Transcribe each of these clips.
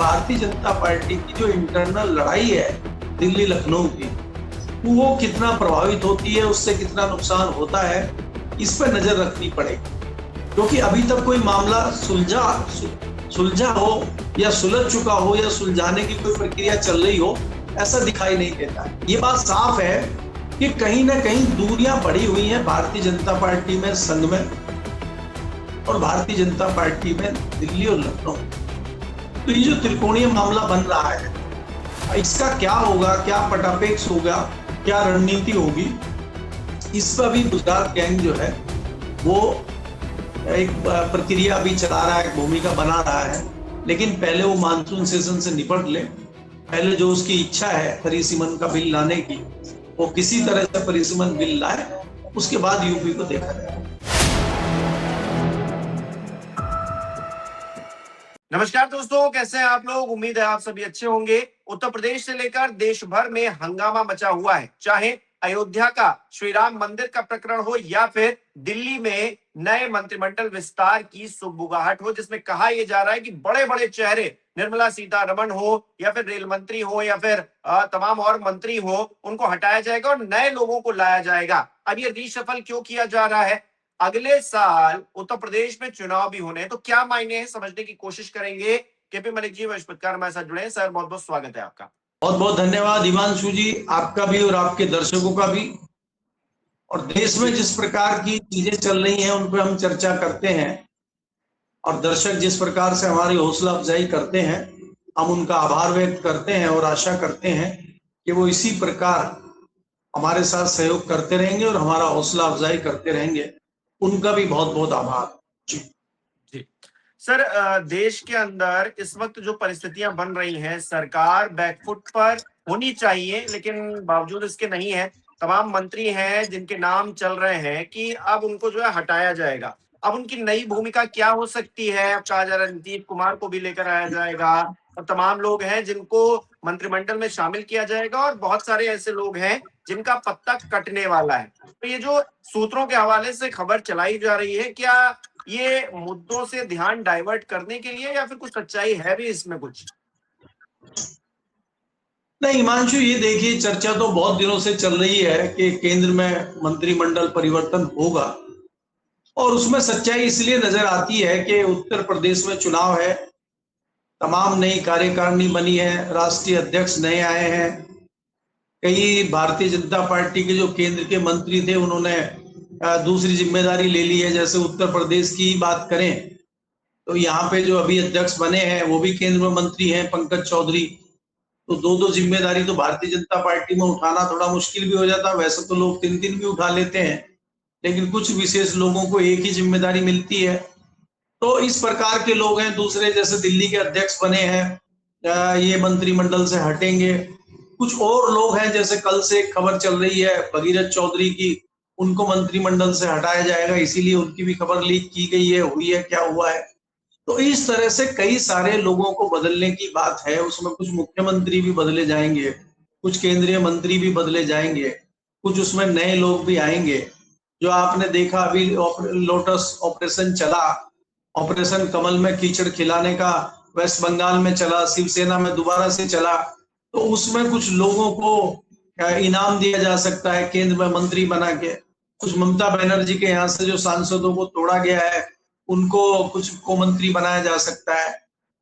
Bharatiya Janata party की जो internal लड़ाई है दिल्ली लखनऊ की, वो कितना प्रभावित होती है, उससे कितना नुकसान होता है, इस पर नजर रखनी पड़ेगी। क्योंकि अभी तक कोई मामला सुलझा हो या सुलझ चुका हो या सुलझाने की कोई प्रक्रिया चल रही हो, ऐसा दिखाई नहीं देता है। ये बात साफ है कि कहीं ना कहीं दूरियां बढ़ी हुई हैं भारतीय जनता पार्टी में, संघ में, और भारतीय जनता पार्टी में दिल्ली और लखनऊ। तो ये जो त्रिकोणीय मामला बन रहा है, इसका क्या होगा, क्या पटापेक्ष होगा, क्या रणनीति होगी, इस पर भी गुजरात गैंग जो है वो एक प्रक्रिया अभी चला रहा है, भूमिका बना रहा है। लेकिन पहले वो मानसून सेशन से निपट ले, पहले जो उसकी इच्छा है परिसीमन का बिल लाने की, वो किसी तरह से परिसीमन बिल लाए, उसके बाद यूपी को देखा जाए। नमस्कार दोस्तों, कैसे हैं आप लोग? उम्मीद है आप सभी अच्छे होंगे। उत्तर प्रदेश से लेकर देश भर में हंगामा मचा हुआ है, चाहे अयोध्या का श्री राम मंदिर का प्रकरण हो या फिर दिल्ली में नए मंत्रिमंडल विस्तार की सुगबुगाहट हो, जिसमें कहा यह जा रहा है कि बड़े बड़े चेहरे, निर्मला सीतारमण हो या फिर रेल मंत्री हो या फिर तमाम और मंत्री हो, उनको हटाया जाएगा और नए लोगों को लाया जाएगा। अब ये रीशफल क्यों किया जा रहा है? अगले साल उत्तर प्रदेश में चुनाव भी होने हैं, तो क्या मायने हैं, समझने की कोशिश करेंगे। केपी मलिक जी, वरिष्ठ पत्रकार हमारे साथ जुड़े हैं। सर, बहुत बहुत स्वागत है आपका। बहुत बहुत धन्यवाद हिमांशु जी, आपका भी और आपके दर्शकों का भी। और देश में जिस प्रकार की चीजें चल रही हैं उन पर हम चर्चा करते हैं, और दर्शक जिस प्रकार से हमारी हौसला अफजाई करते हैं, हम उनका आभार व्यक्त करते हैं और आशा करते हैं कि वो इसी प्रकार हमारे साथ सहयोग करते रहेंगे और हमारा हौसला अफजाई करते रहेंगे। उनका भी बहुत बहुत आभार जी। जी सर, देश के अंदर इस वक्त जो परिस्थितियां बन रही हैं, सरकार बैकफुट पर होनी चाहिए, लेकिन बावजूद इसके नहीं है। तमाम मंत्री हैं जिनके नाम चल रहे हैं कि अब उनको जो है हटाया जाएगा। अब उनकी नई भूमिका क्या हो सकती है? अब कहा जा रहा है नीतीश कुमार को भी लेकर आया जाएगा। अब तमाम लोग हैं जिनको मंत्रिमंडल में शामिल किया जाएगा और बहुत सारे ऐसे लोग हैं जिनका पत्ता कटने वाला है। तो ये जो सूत्रों के हवाले से खबर चलाई जा रही है, क्या ये मुद्दों से ध्यान डाइवर्ट करने के लिए या फिर कुछ सच्चाई है भी इसमें कुछ? नहीं हिमांशु, ये देखिए, चर्चा तो बहुत दिनों से चल रही है कि केंद्र में मंत्रिमंडल परिवर्तन होगा, और उसमें सच्चाई इसलिए नजर आती है कि उत्तर प्रदेश में चुनाव है, तमाम नई कार्यकारिणी बनी है, राष्ट्रीय अध्यक्ष नए आए हैं, कई भारतीय जनता पार्टी के जो केंद्र के मंत्री थे उन्होंने दूसरी जिम्मेदारी ले ली है। जैसे उत्तर प्रदेश की बात करें तो यहाँ पे जो अभी अध्यक्ष बने हैं वो भी केंद्र में मंत्री हैं, पंकज चौधरी। तो दो जिम्मेदारी तो भारतीय जनता पार्टी में उठाना थोड़ा मुश्किल भी हो जाता है। वैसे तो लोग 3 भी उठा लेते हैं, लेकिन कुछ विशेष लोगों को एक ही जिम्मेदारी मिलती है। तो इस प्रकार के लोग हैं। दूसरे जैसे दिल्ली के अध्यक्ष बने हैं, ये मंत्रिमंडल से हटेंगे। कुछ और लोग हैं, जैसे कल से एक खबर चल रही है भगीरथ चौधरी की, उनको मंत्रिमंडल से हटाया जाएगा, इसीलिए उनकी भी खबर लीक की गई है, हुई है, क्या हुआ है। तो इस तरह से कई सारे लोगों को बदलने की बात है। उसमें कुछ मुख्यमंत्री भी बदले जाएंगे, कुछ केंद्रीय मंत्री भी बदले जाएंगे, कुछ उसमें नए लोग भी आएंगे। जो आपने देखा अभी लोटस ऑपरेशन चला, ऑपरेशन कमल में कीचड़ खिलाने का वेस्ट बंगाल में चला, शिवसेना में दोबारा से चला, तो उसमें कुछ लोगों को इनाम दिया जा सकता है केंद्र में मंत्री बना के। कुछ ममता बनर्जी के यहाँ से जो सांसदों को तोड़ा गया है उनको कुछ को मंत्री बनाया जा सकता है।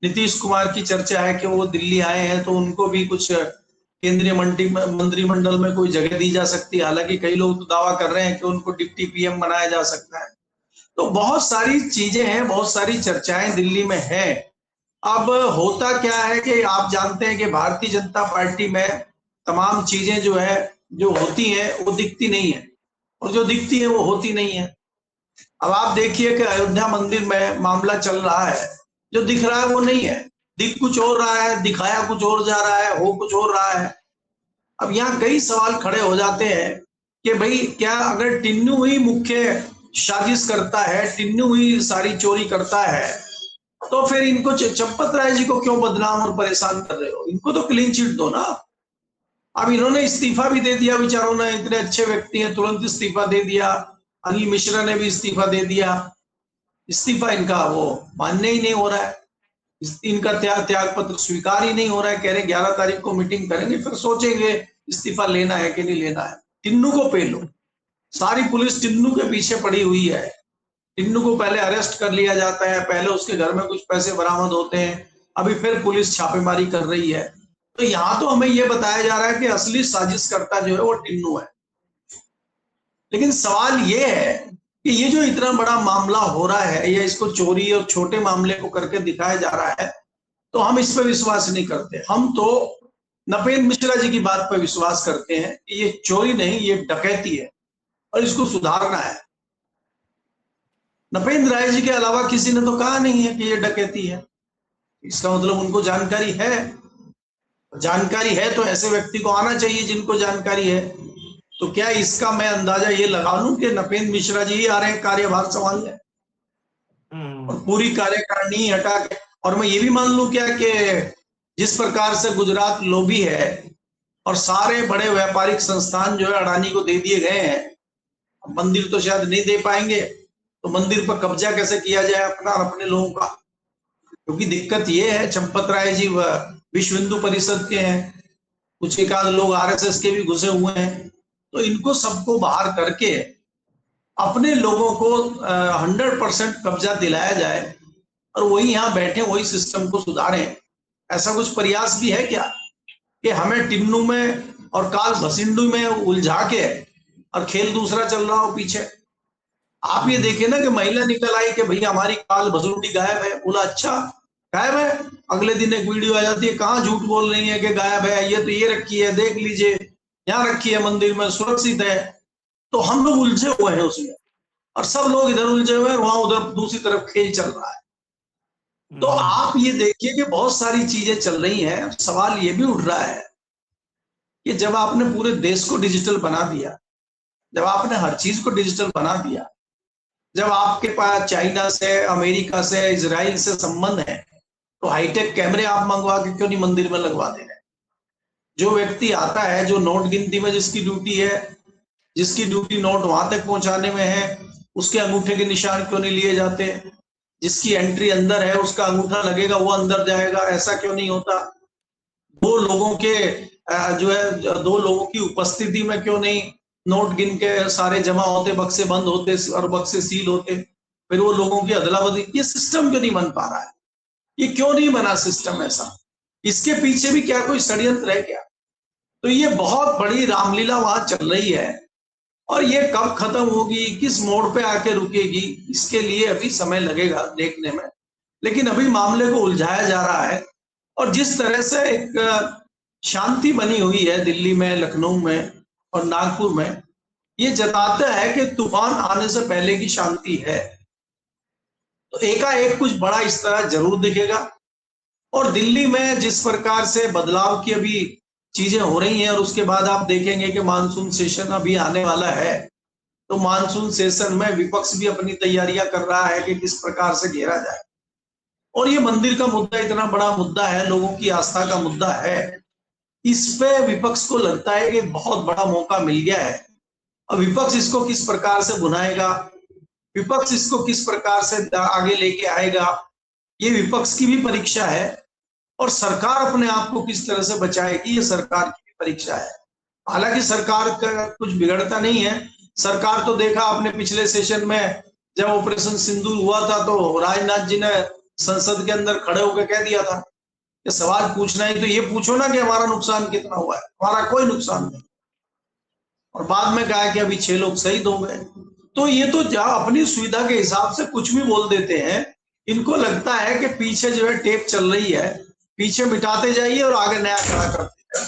नीतीश कुमार की चर्चा है कि वो दिल्ली आए हैं तो उनको भी कुछ केंद्रीय मंत्रिमंडल में कोई जगह दी जा सकती है। हालांकि कई लोग तो दावा कर रहे हैं कि उनको डिप्टी पीएम बनाया जा सकता है। तो बहुत सारी चीजें हैं, बहुत सारी चर्चाएं दिल्ली में है। अब होता क्या है कि आप जानते हैं कि भारतीय जनता पार्टी में तमाम चीजें जो है जो होती हैं वो दिखती नहीं है, और जो दिखती है वो होती नहीं है। अब आप देखिए कि अयोध्या मंदिर में मामला चल रहा है, जो दिख रहा है वो नहीं है, दिख कुछ और रहा है, दिखाया कुछ और जा रहा है, हो कुछ और रहा है। अब यहाँ कई सवाल खड़े हो जाते हैं कि भाई क्या अगर टिन्नू ही मुख्य साजिश करता है, टिन्नू ही सारी चोरी करता है, तो फिर इनको चंपत राय जी को क्यों बदनाम और परेशान कर रहे हो? इनको तो क्लीन चिट दो ना। अब इन्होंने इस्तीफा भी दे दिया, बेचारों ने, इतने अच्छे व्यक्ति हैं, तुरंत इस्तीफा दे दिया। अनिल मिश्रा ने भी इस्तीफा दे दिया। इस्तीफा इनका वो मानने ही नहीं हो रहा है। इनका त्याग पत्र स्वीकार ही नहीं हो रहा है। कह रहे 11 तारीख को मीटिंग करेंगे, फिर सोचेंगे इस्तीफा लेना है कि नहीं लेना है। टिन्नू को पेलो, सारी पुलिस टिन्नू के पीछे पड़ी हुई है। टिन्नू को पहले अरेस्ट कर लिया जाता है, पहले उसके घर में कुछ पैसे बरामद होते हैं, अभी फिर पुलिस छापेमारी कर रही है। तो यहाँ तो हमें यह बताया जा रहा है कि असली साजिशकर्ता जो है वो टिन्नू है। लेकिन सवाल ये है कि ये जो इतना बड़ा मामला हो रहा है, या इसको चोरी और छोटे मामले को करके दिखाया जा रहा है, तो हम इस पर विश्वास नहीं करते। हम तो नपेंद्र मिश्रा जी की बात पर विश्वास करते हैं कि ये चोरी नहीं, ये डकैती है और इसको सुधारना है। नपेंद्र राय जी के अलावा किसी ने तो कहा नहीं है कि ये डकैती है। इसका मतलब उनको जानकारी है। जानकारी है तो ऐसे व्यक्ति को आना चाहिए जिनको जानकारी है। तो क्या इसका मैं अंदाजा ये लगा लूं कि नपेंद्र मिश्रा जी ही आ रहे हैं कार्यभार संभालने और पूरी कार्यकारिणी हटा के? और मैं ये भी मान लूं क्या कि जिस प्रकार से गुजरात लॉबी है और सारे बड़े व्यापारिक संस्थान जो है अडानी को दे दिए गए हैं, मंदिर तो शायद नहीं दे पाएंगे, तो मंदिर पर कब्जा कैसे किया जाए अपना और अपने लोगों का? क्योंकि दिक्कत ये है, चंपत राय जी विश्व हिंदू परिषद के हैं, कुछ एक आध लोग आरएसएस के भी घुसे हुए हैं। तो इनको सबको बाहर करके अपने लोगों को 100% कब्जा दिलाया जाए और वही यहाँ बैठे, वही सिस्टम को सुधारें। ऐसा कुछ प्रयास भी है क्या कि हमें टिन्नू में और काल भसिंडू में उलझा के और खेल दूसरा चल रहा हो पीछे? आप ये देखिए ना कि महिला निकल आई कि भैया हमारी काल भसुंडी गायब है। बोला अच्छा गायब है, अगले दिन एक वीडियो आ जाती है, कहाँ झूठ बोल रही है कि गायब है, ये तो ये रखी है, देख लीजिए यहाँ रखी है, मंदिर में सुरक्षित है। तो हम लोग उलझे हुए हैं उसमें, और सब लोग इधर उलझे हुए हैं, वहां उधर दूसरी तरफ खेल चल रहा है। तो आप ये देखिए कि बहुत सारी चीजें चल रही हैं। सवाल ये भी उठ रहा है कि जब आपने पूरे देश को डिजिटल बना दिया, जब आपने हर चीज को डिजिटल बना दिया, जब आपके पास चाइना से, अमेरिका से, इजराइल से संबंध है, तो हाईटेक कैमरे आप मंगवा के क्यों नहीं मंदिर में लगवा दे रहे? जो व्यक्ति आता है, जो नोट गिनती में जिसकी ड्यूटी है, जिसकी ड्यूटी नोट वहां तक पहुंचाने में है, उसके अंगूठे के निशान क्यों नहीं लिए जाते? जिसकी एंट्री अंदर है उसका अंगूठा लगेगा, वो अंदर जाएगा, ऐसा क्यों नहीं होता? दो लोगों के जो है, दो लोगों की उपस्थिति में क्यों नहीं नोट गिन के सारे जमा होते, बक्से बंद होते और बक्से सील होते? फिर वो लोगों की अदला बदली, ये सिस्टम क्यों नहीं बन पा रहा है? ये क्यों नहीं बना सिस्टम ऐसा? इसके पीछे भी क्या कोई षड्यंत्र है क्या? तो ये बहुत बड़ी रामलीला वहां चल रही है, और ये कब खत्म होगी, किस मोड़ पे आके रुकेगी, इसके लिए अभी समय लगेगा देखने में। लेकिन अभी मामले को उलझाया जा रहा है, और जिस तरह से एक शांति बनी हुई है दिल्ली में, लखनऊ में और नागपुर में, ये जताता है कि तूफान आने से पहले की शांति है। तो एकाएक कुछ बड़ा इस तरह जरूर दिखेगा। और दिल्ली में जिस प्रकार से बदलाव की अभी चीजें हो रही हैं, और उसके बाद आप देखेंगे कि मानसून सेशन अभी आने वाला है, तो मानसून सेशन में विपक्ष भी अपनी तैयारियां कर रहा है कि किस प्रकार से घेरा जाए। और ये मंदिर का मुद्दा इतना बड़ा मुद्दा है, लोगों की आस्था का मुद्दा है, इस पे विपक्ष को लगता है कि बहुत बड़ा मौका मिल गया है। अब विपक्ष इसको किस प्रकार से बुनाएगा, विपक्ष इसको किस प्रकार से आगे लेके आएगा, ये विपक्ष की भी परीक्षा है। और सरकार अपने आप को किस तरह से बचाएगी, ये सरकार की भी परीक्षा है। हालांकि सरकार का कुछ बिगड़ता नहीं है। सरकार तो देखा आपने पिछले सेशन में, जब ऑपरेशन सिंदूर हुआ था, तो राजनाथ जी ने संसद के अंदर खड़े होकर कह दिया था कि सवाल पूछना है तो ये पूछो ना कि हमारा नुकसान कितना हुआ है, हमारा कोई नुकसान नहीं। और बाद में कहा कि अभी 6 लोग शहीद हो गए। तो ये तो अपनी सुविधा के हिसाब से कुछ भी बोल देते हैं। इनको लगता है कि पीछे जो है टेप चल रही है, पीछे मिटाते जाइए और आगे नया खड़ा करते हैं।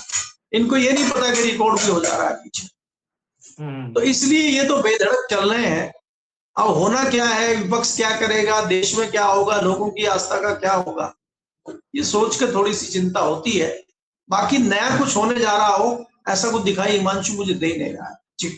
इनको ये नहीं पता कि रिकॉर्ड भी हो जा रहा है पीछे। तो इसलिए ये तो बेधड़क चल रहे हैं। अब होना क्या है, विपक्ष क्या करेगा, देश में क्या होगा, लोगों की आस्था का क्या होगा, ये सोच के थोड़ी सी चिंता होती है। बाकी नया कुछ होने जा रहा हो ऐसा कुछ दिखाई हिमांशु मुझे दे नहीं रहा है जी।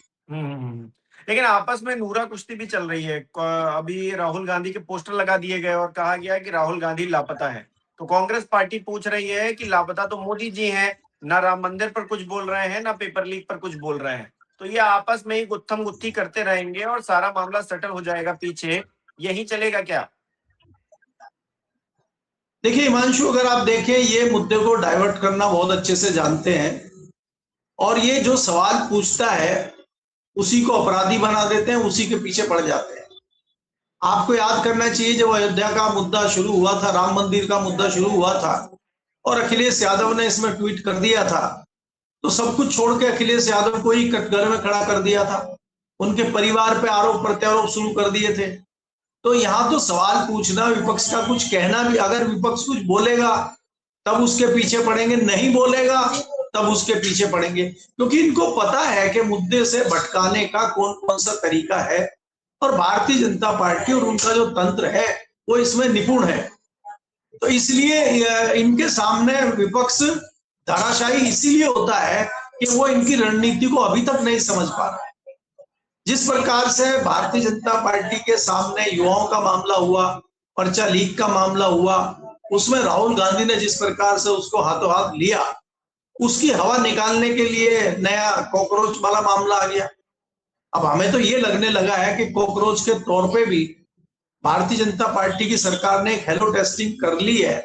लेकिन आपस में नूरा कुश्ती भी चल रही है। अभी राहुल गांधी के पोस्टर लगा दिए गए और कहा गया है कि राहुल गांधी लापता है। तो कांग्रेस पार्टी पूछ रही है कि लापता तो मोदी जी हैं, ना राम मंदिर पर कुछ बोल रहे हैं, ना पेपर लीक पर कुछ बोल रहे हैं। तो ये आपस में ही गुत्थम गुत्थी करते रहेंगे और सारा मामला सेटल हो जाएगा पीछे, यही चलेगा क्या? देखिए हिमांशु, अगर आप देखें, ये मुद्दे को डाइवर्ट करना बहुत अच्छे से जानते हैं, और ये जो सवाल पूछता है उसी को अपराधी बना देते हैं, उसी के पीछे पड़ जाते हैं। आपको याद करना चाहिए, जब अयोध्या का मुद्दा शुरू हुआ था, राम मंदिर का मुद्दा शुरू हुआ था, और अखिलेश यादव ने इसमें ट्वीट कर दिया था, तो सब कुछ छोड़ के अखिलेश यादव को ही कटघरे में खड़ा कर दिया था, उनके परिवार पे आरोप प्रत्यारोप शुरू कर दिए थे। तो यहाँ तो सवाल पूछना, विपक्ष का कुछ कहना भी, अगर विपक्ष कुछ बोलेगा तब उसके पीछे पड़ेंगे, नहीं बोलेगा तब उसके पीछे पड़ेंगे, क्योंकि इनको पता है कि मुद्दे से भटकाने का कौन कौन सा तरीका है, और भारतीय जनता पार्टी और उनका जो तंत्र है वो इसमें निपुण है। तो इसलिए इनके सामने विपक्ष धराशायी इसीलिए होता है कि वो इनकी रणनीति को अभी तक नहीं समझ पा रहा है। जिस प्रकार से भारतीय जनता पार्टी के सामने युवाओं का मामला हुआ, पर्चा लीक का मामला हुआ, उसमें राहुल गांधी ने जिस प्रकार से उसको हाथों हाथ लिया, उसकी हवा निकालने के लिए नया कॉकरोच वाला मामला आ गया। अब हमें तो ये लगने लगा है कि कॉकरोच के तौर पे भी भारतीय जनता पार्टी की सरकार ने एक हेलो टेस्टिंग कर ली है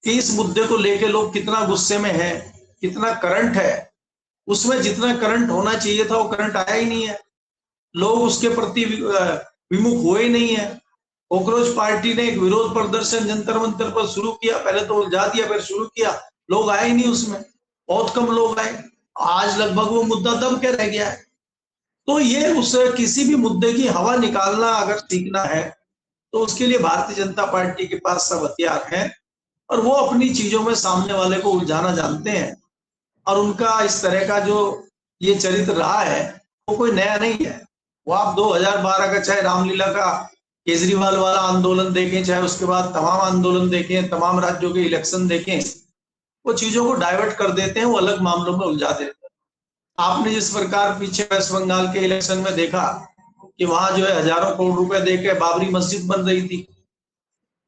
कि इस मुद्दे को लेके लोग कितना गुस्से में हैं, कितना करंट है। उसमें जितना करंट होना चाहिए था वो करंट आया ही नहीं है, लोग उसके प्रति विमुख हुए ही नहीं है। कॉकरोच पार्टी ने एक विरोध प्रदर्शन जंतर मंतर पर शुरू किया, पहले तो उलझा दिया, फिर शुरू किया, लोग आए ही नहीं, उसमें बहुत कम लोग आए। आज लगभग वो मुद्दा दब के रह गया है। तो ये उस किसी भी मुद्दे की हवा निकालना अगर सीखना है तो उसके लिए भारतीय जनता पार्टी के पास सब हथियार हैं, और वो अपनी चीजों में सामने वाले को उलझाना जानते हैं। और उनका इस तरह का जो ये चरित्र रहा है वो कोई नया नहीं है। वो आप 2012 का चाहे रामलीला का केजरीवाल वाला आंदोलन देखें, चाहे उसके बाद तमाम आंदोलन देखें, तमाम राज्यों के इलेक्शन देखें, वो चीजों को डाइवर्ट कर देते हैं, वो अलग मामलों में उलझा देते हैं। आपने जिस प्रकार पीछे वेस्ट बंगाल के इलेक्शन में देखा कि वहां जो है हजारों करोड़ रुपए देके बाबरी मस्जिद बन रही थी,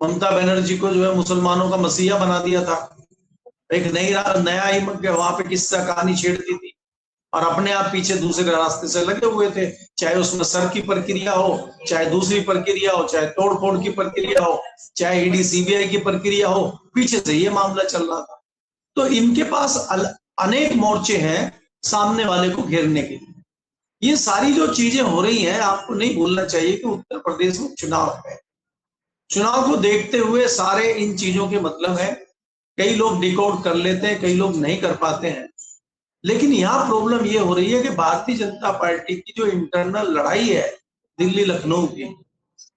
ममता बनर्जी को जो है मुसलमानों का मसीहा बना दिया था, एक नया ही वहां पे किस्सा कहानी छेड़ती थी, और अपने आप पीछे दूसरे रास्ते से लगे हुए थे, चाहे उसमें सर की प्रक्रिया हो, चाहे दूसरी प्रक्रिया हो, चाहे तोड़फोड़ की प्रक्रिया हो, चाहे ईडी सीबीआई की प्रक्रिया हो, पीछे से ये मामला चल रहा था। तो इनके पास अनेक मोर्चे हैं सामने वाले को घेरने के लिए। ये सारी जो चीजें हो रही हैं, आपको नहीं भूलना चाहिए कि उत्तर प्रदेश में चुनाव है। चुनाव को देखते हुए सारे इन चीजों के मतलब है, कई लोग डिकोड कर लेते हैं, कई लोग नहीं कर पाते हैं। लेकिन यहाँ प्रॉब्लम ये हो रही है कि भारतीय जनता पार्टी की जो इंटरनल लड़ाई है दिल्ली लखनऊ की,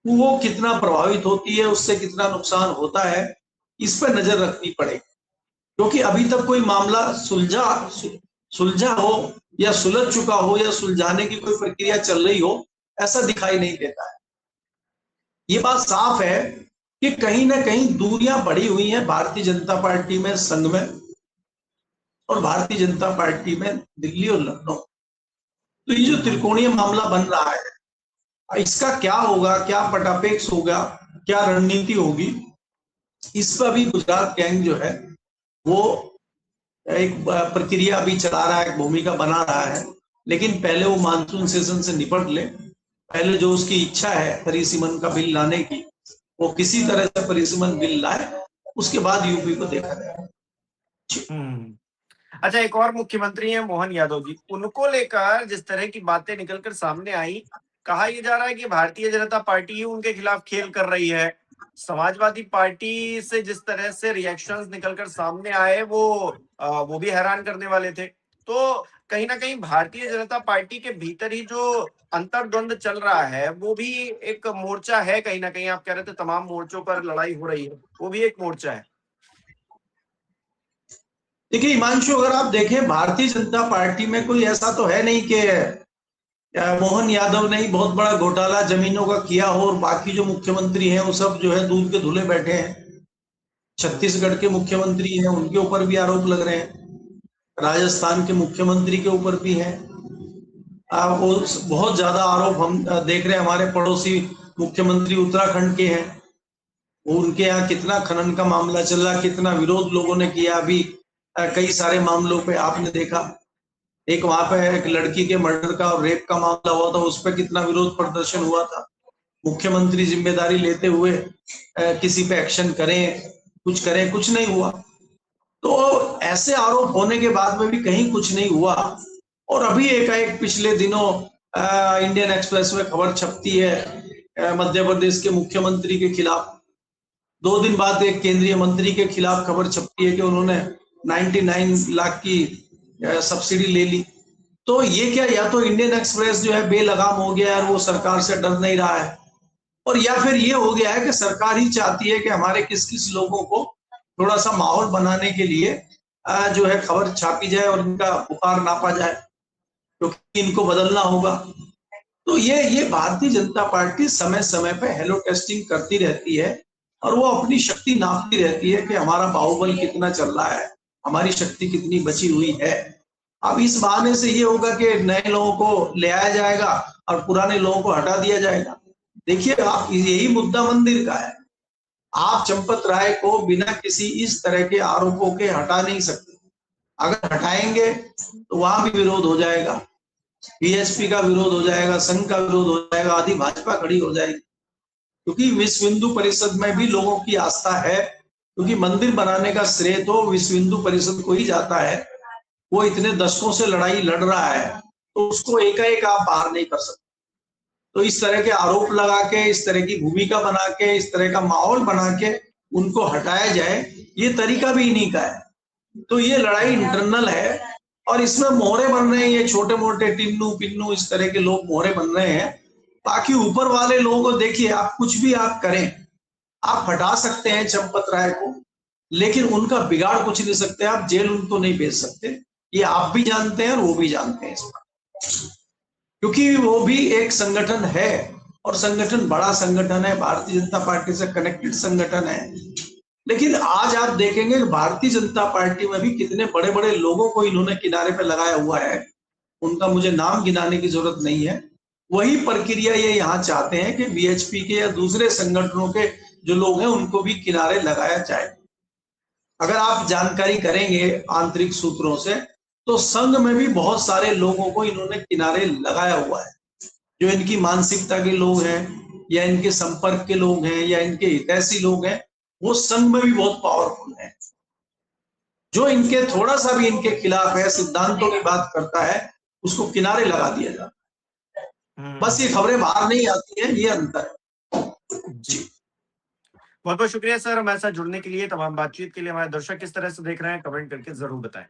वो कितना प्रभावित होती है, उससे कितना नुकसान होता है, इस पर नजर रखनी पड़ेगी। क्योंकि अभी तक कोई मामला सुलझा हो या सुलझ चुका हो या सुलझाने की कोई प्रक्रिया चल रही हो, ऐसा दिखाई नहीं देता है। ये बात साफ है कि कहीं ना कहीं दूरियां बढ़ी हुई हैं भारतीय जनता पार्टी में, संघ में, और भारतीय जनता पार्टी में दिल्ली और लखनऊ। तो ये जो त्रिकोणीय मामला बन रहा है, इसका क्या होगा, क्या पटापेक्ष होगा, क्या रणनीति होगी, इस पर भी गुजरात गैंग जो है वो एक प्रक्रिया अभी चला रहा है, एक भूमिका बना रहा है। लेकिन पहले वो मानसून सेशन से निपट ले, पहले जो उसकी इच्छा है परिसीमन का बिल लाने की, वो किसी तरह से परिसीमन बिल लाए, उसके बाद यूपी को देखा जाए। अच्छा, एक और मुख्यमंत्री है मोहन यादव जी, उनको लेकर जिस तरह की बातें निकलकर सामने आई, कहा यह जा रहा है कि भारतीय जनता पार्टी ही उनके खिलाफ खेल कर रही है। समाजवादी पार्टी से जिस तरह से रिएक्शंस निकलकर सामने आए वो भी हैरान करने वाले थे। तो कहीं ना कहीं भारतीय जनता पार्टी के भीतर ही जो अंतर्द्वंद चल रहा है वो भी एक मोर्चा है। कहीं ना कहीं आप कह रहे थे तमाम मोर्चों पर लड़ाई हो रही है, वो भी एक मोर्चा है। देखिए हिमांशु, अगर आप देखें भारतीय जनता पार्टी में कोई ऐसा तो है नहीं कि मोहन यादव ने ही बहुत बड़ा घोटाला जमीनों का किया हो और बाकी जो मुख्यमंत्री हैं वो सब जो है दूध के धुले बैठे हैं। छत्तीसगढ़ के मुख्यमंत्री हैं, उनके ऊपर भी आरोप लग रहे हैं, राजस्थान के मुख्यमंत्री के ऊपर भी है। वो बहुत ज्यादा आरोप हम देख रहे हैं, हमारे पड़ोसी मुख्यमंत्री उत्तराखंड के हैं, उनके यहाँ कितना खनन का मामला चल रहा, कितना विरोध लोगों ने किया। अभी कई सारे मामलों पे आपने देखा, एक वहां पे एक लड़की के मर्डर का और रेप का मामला हुआ था, उस पर कितना विरोध प्रदर्शन हुआ था। मुख्यमंत्री जिम्मेदारी लेते हुए किसी पे एक्शन करें, कुछ करें, कुछ नहीं हुआ। तो ऐसे आरोप होने के बाद में भी कहीं कुछ नहीं हुआ, और अभी एकाएक पिछले दिनों इंडियन एक्सप्रेस में खबर छपती है मध्य प्रदेश के मुख्यमंत्री के खिलाफ। 2 दिन बाद एक केंद्रीय मंत्री के खिलाफ खबर छपती है कि उन्होंने 99 लाख की सब्सिडी ले ली। तो ये क्या, या तो इंडियन एक्सप्रेस जो है बेलगाम हो गया है और वो सरकार से डर नहीं रहा है, और या फिर ये हो गया है कि सरकार ही चाहती है कि हमारे किस किस लोगों को थोड़ा सा माहौल बनाने के लिए जो है खबर छापी जाए और इनका बुखार नापा जाए, क्योंकि तो इनको बदलना होगा। तो ये भारतीय जनता पार्टी समय समय पे हेलो टेस्टिंग करती रहती है, और वो अपनी शक्ति नापती रहती है कि हमारा बाहुबल कितना चल रहा है, हमारी शक्ति कितनी बची हुई है। अब इस बहाने से ये होगा कि नए लोगों को ले आया जाएगा और पुराने लोगों को हटा दिया जाएगा। देखिए, आप यही मुद्दा मंदिर का है। आप चंपत राय को बिना किसी इस तरह के आरोपों के हटा नहीं सकते। अगर हटाएंगे तो वहां भी विरोध हो जाएगा, बीएसपी का विरोध हो जाएगा, संघ का विरोध हो जाएगा, आदि भाजपा खड़ी हो जाएगी। क्योंकि विश्व हिंदू परिषद में भी लोगों की आस्था है, क्योंकि मंदिर बनाने का श्रेय तो विश्व हिंदू परिषद को ही जाता है। वो इतने दशकों से लड़ाई लड़ रहा है, तो उसको एकाएक आप बाहर नहीं कर सकते। तो इस तरह के आरोप लगा के, इस तरह की भूमिका बना के, इस तरह का माहौल बना के उनको हटाया जाए, ये तरीका भी इन्हीं का है। तो ये लड़ाई इंटरनल है, और इसमें मोहरे बन रहे हैं ये छोटे मोटे टिन्नू पिन्नू, इस तरह के लोग मोहरे बन रहे हैं। बाकी ऊपर वाले लोगों को देखिए, आप कुछ भी आप करें, आप हटा सकते हैं चंपत राय को, लेकिन उनका बिगाड़ कुछ नहीं सकते, आप जेल उनको नहीं भेज सकते। ये आप भी जानते हैं और वो भी जानते हैं इस बात, क्योंकि वो भी एक संगठन है, और संगठन बड़ा संगठन है, भारतीय जनता पार्टी से कनेक्टेड संगठन है। लेकिन आज आप देखेंगे कि भारतीय जनता पार्टी में भी कितने बड़े बड़े लोगों को इन्होंने किनारे पे लगाया हुआ है। उनका मुझे नाम गिनाने की जरूरत नहीं है। वही प्रक्रिया ये यहाँ चाहते हैं कि बीएचपी के या दूसरे संगठनों के जो लोग हैं उनको भी किनारे लगाया जाए। अगर आप जानकारी करेंगे आंतरिक सूत्रों से, तो संघ में भी बहुत सारे लोगों को इन्होंने किनारे लगाया हुआ है। जो इनकी मानसिकता के लोग हैं, या इनके संपर्क के लोग हैं, या इनके हितैषी लोग हैं, वो संघ में भी बहुत पावरफुल है। जो इनके थोड़ा सा भी इनके खिलाफ है, सिद्धांतों की बात करता है, उसको किनारे लगा दिया जाता है। बस ये खबरें बाहर नहीं आती हैं, ये अंतर है जी। बहुत बहुत शुक्रिया सर हमारे साथ जुड़ने के लिए, तमाम बातचीत के लिए। हमारे दर्शक किस तरह से देख रहे हैं कमेंट करके जरूर बताएं।